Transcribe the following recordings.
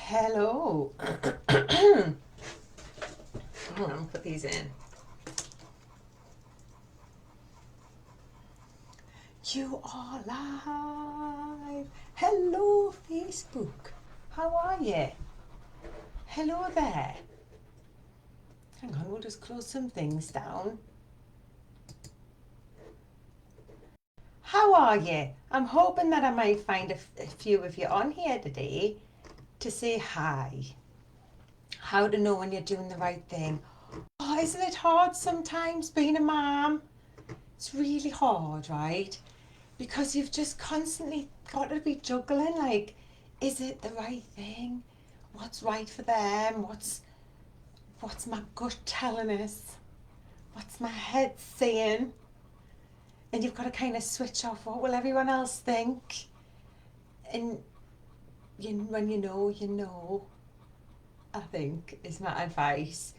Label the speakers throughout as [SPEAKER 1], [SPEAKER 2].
[SPEAKER 1] Hello. Hold on, put these in. You are live. Hello, Facebook. How are you? Hello there. Hang on, we'll just close some things down. How are you? I'm hoping that I might find a few of you on here today to say hi. How to know when you're doing the right thing. Oh, isn't it hard sometimes being a mom? It's really hard, right? Because you've just constantly got to be juggling, like, is it the right thing? What's right for them? What's my gut telling us? What's my head saying? And you've got to kind of switch off, what will everyone else think? And when you know, I think is my advice.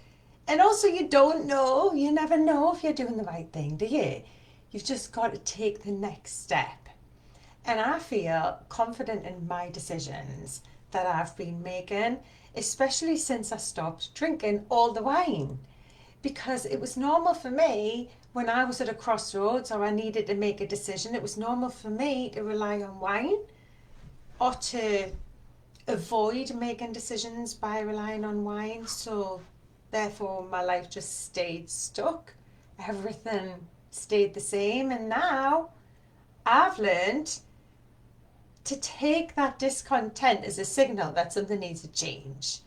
[SPEAKER 1] And also, you don't know, you never know if you're doing the right thing, do you? You've just got to take the next step. And I feel confident in my decisions that I've been making, especially since I stopped drinking all the wine. Because it was normal for me when I was at a crossroads or I needed to make a decision, it was normal for me to rely on wine or to avoid making decisions by relying on wine. So therefore my life just stayed stuck. Everything stayed the same. And now I've learned to take that discontent as a signal that something needs to change,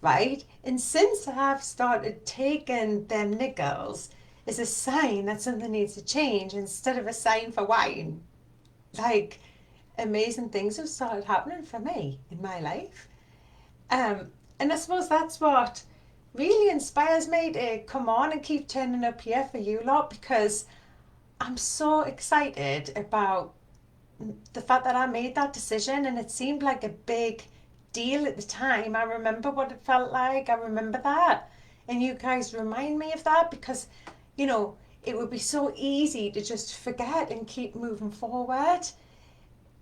[SPEAKER 1] right? And since I've started taking them niggles as a sign that something needs to change instead of a sign for wine, like, amazing things have started happening for me in my life. And I suppose that's what really inspires me to come on and keep turning up here for you lot, because I'm so excited about the fact that I made that decision, and it seemed like a big deal at the time. I remember what it felt like. I remember that. And you guys remind me of that, because, it would be so easy to just forget and keep moving forward.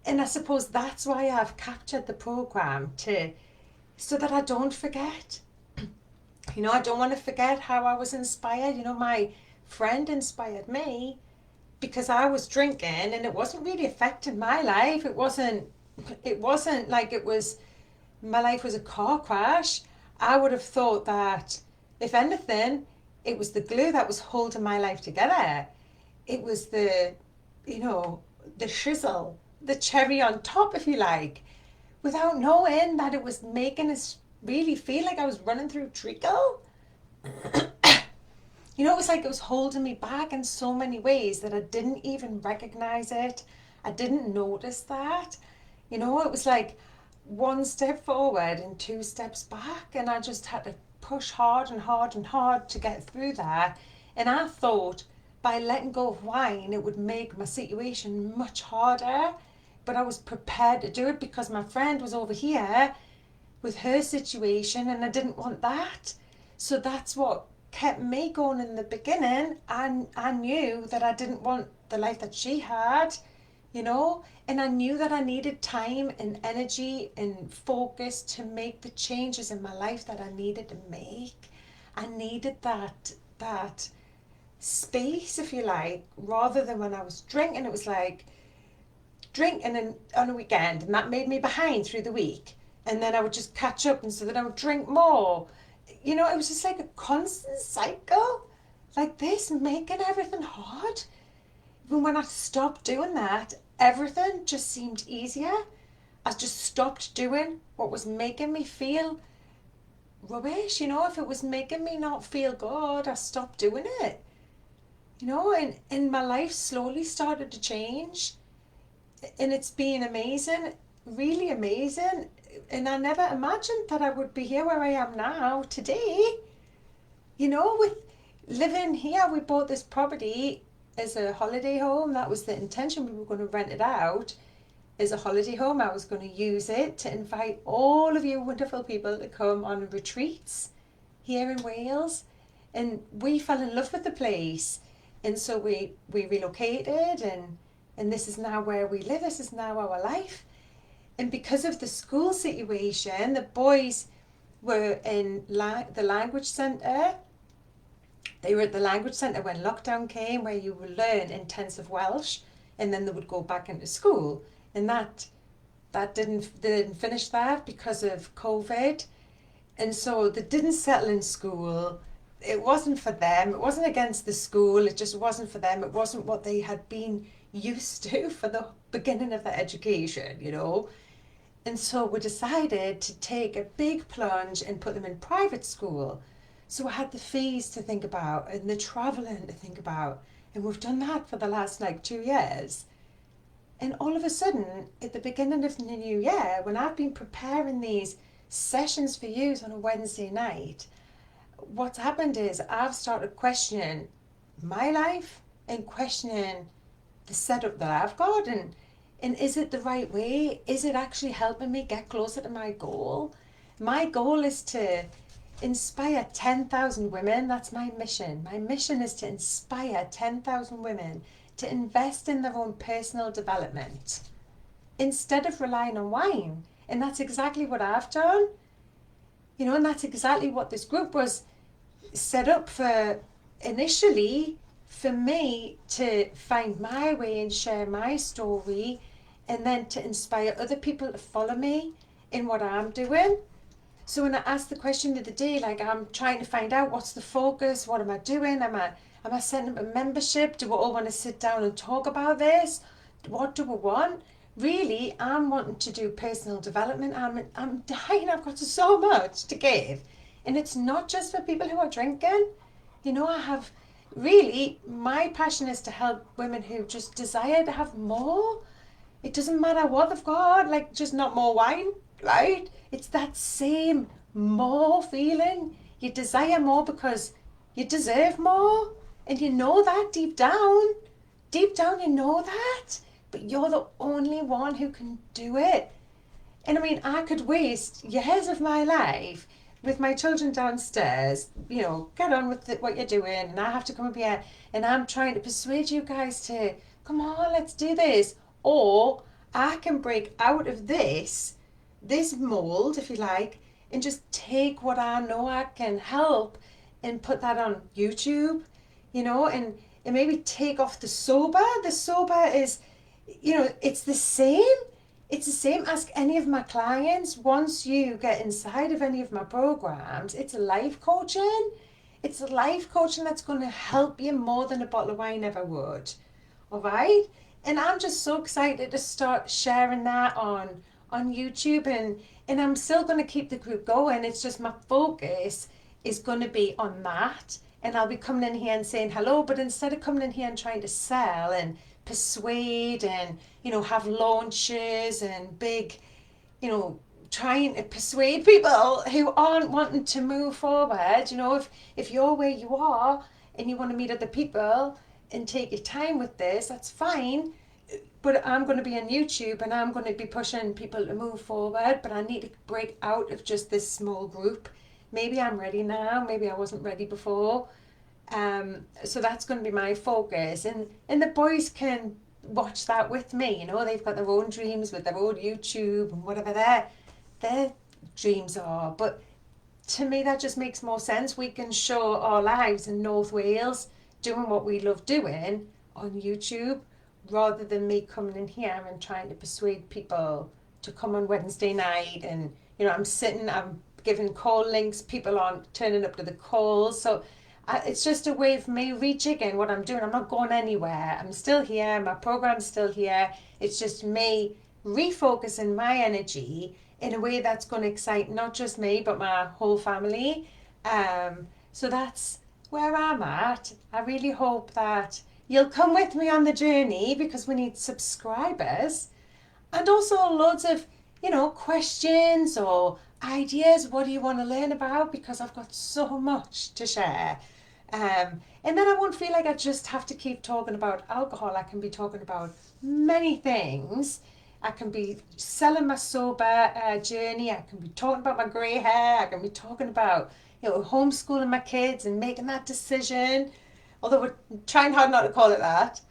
[SPEAKER 1] And I suppose that's why I've captured the program so that I don't forget. I don't want to forget how I was inspired. My friend inspired me because I was drinking and it wasn't really affecting my life. It wasn't like my life was a car crash. I would have thought that, if anything, it was the glue that was holding my life together. It was the shizzle, the cherry on top, if you like, without knowing that it was making us really feel like I was running through treacle. It was like it was holding me back in so many ways that I didn't even recognize it. I didn't notice that. It was like one step forward and two steps back, and I just had to push hard and hard and hard to get through that. And I thought by letting go of wine, it would make my situation much harder. But I was prepared to do it because my friend was over here with her situation, and I didn't want that. So that's what kept me going in the beginning. And I knew that I didn't want the life that she had, and I knew that I needed time and energy and focus to make the changes in my life that I needed to make. I needed that space, if you like, rather than when I was drinking. It was like drinking on a weekend, and that made me behind through the week, and then I would just catch up, and so that I would drink more. It was just like a constant cycle like this, making everything hard. But when I stopped doing that, everything just seemed easier. I just stopped doing what was making me feel rubbish. If it was making me not feel good, I stopped doing it. And my life slowly started to change, and it's been amazing, really amazing. And I never imagined that I would be here where I am now today. With living here, we bought this property as a holiday home. That was the intention. We were going to rent it out as a holiday home. I was going to use it to invite all of you wonderful people to come on retreats here in Wales. And we fell in love with the place. And so we relocated, and this is now where we live. This is now our life. And because of the school situation, the boys were in the language centre. They were at the language centre when lockdown came, where you would learn intensive Welsh, and then they would go back into school. And that they didn't finish that because of COVID, and so they didn't settle in school. It wasn't for them. It wasn't against the school. It just wasn't for them. It wasn't what they had been used to for the beginning of their education, you know. And so we decided to take a big plunge and put them in private school. So I had the fees to think about and the travelling to think about. And we've done that for the last like 2 years. And all of a sudden, at the beginning of the new year, when I've been preparing these sessions for you on a Wednesday night, what's happened is I've started questioning my life and questioning the setup that I've got, and is it the right way? Is it actually helping me get closer to my goal? My goal is to inspire 10,000 women. That's my mission. My mission is to inspire 10,000 women to invest in their own personal development instead of relying on wine. And that's exactly what I've done. You know, and that's exactly what this group was set up for initially, for me to find my way and share my story, and then to inspire other people to follow me in what I'm doing. So when I asked the question of the day, like I'm trying to find out what's the focus, what am I doing? Am I setting up a membership? Do we all want to sit down and talk about this? What do we want? Really, I'm wanting to do personal development. I'm dying. I've got so much to give. And it's not just for people who are drinking. You know, I have really, my passion is to help women who just desire to have more. It doesn't matter what they've got, like just not more wine, right? It's that same more feeling. You desire more because you deserve more. And you know that deep down. Deep down, you know that. But you're the only one who can do it. And I mean, I could waste years of my life with my children downstairs, you know, get on with what you're doing, and I have to come up here and I'm trying to persuade you guys to come on, let's do this. Or I can break out of this mold, if you like, and just take what I know I can help and put that on YouTube, you know, and maybe take off the sober. The sober is, you know, it's the same. It's the same. Ask any of my clients. Once you get inside of any of my programs, it's life coaching. It's life coaching that's going to help you more than a bottle of wine ever would. All right? And I'm just so excited to start sharing that on YouTube, and I'm still going to keep the group going. It's just my focus is going to be on that. And I'll be coming in here and saying hello, but instead of coming in here and trying to sell and persuade and, you know, have launches and big, you know, trying to persuade people who aren't wanting to move forward. You know, if you're where you are and you want to meet other people and take your time with this, that's fine. But I'm going to be on YouTube and I'm going to be pushing people to move forward, but I need to break out of just this small group. Maybe I'm ready now, maybe I wasn't ready before. So that's going to be my focus, and the boys can watch that with me. You know, they've got their own dreams with their own YouTube and whatever their dreams are. But to me, that just makes more sense. We can show our lives in North Wales doing what we love doing on YouTube, rather than me coming in here and trying to persuade people to come on Wednesday night. And you know, I'm giving call links, people aren't turning up to the calls. So it's just a way of me rejigging what I'm doing. I'm not going anywhere. I'm still here. My program's still here. It's just me refocusing my energy in a way that's going to excite not just me, but my whole family. So that's where I'm at. I really hope that you'll come with me on the journey, because we need subscribers, and also loads of, you know, questions or ideas. What do you want to learn about? Because I've got so much to share. And then I won't feel like I just have to keep talking about alcohol. I can be talking about many things. I can be selling my sober journey. I can be talking about my grey hair. I can be talking about, you know, homeschooling my kids and making that decision. Although we're trying hard not to call it that.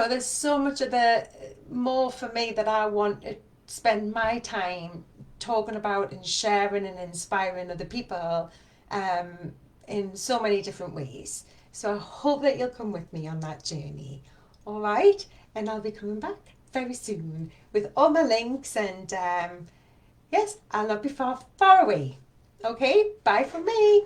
[SPEAKER 1] there's so much of the more for me that I want to spend my time talking about and sharing and inspiring other people um, in so many different ways. So I hope that you'll come with me on that journey. All right? And I'll be coming back very soon with all my links and yes, I'll not be far, far away. Okay, bye from me.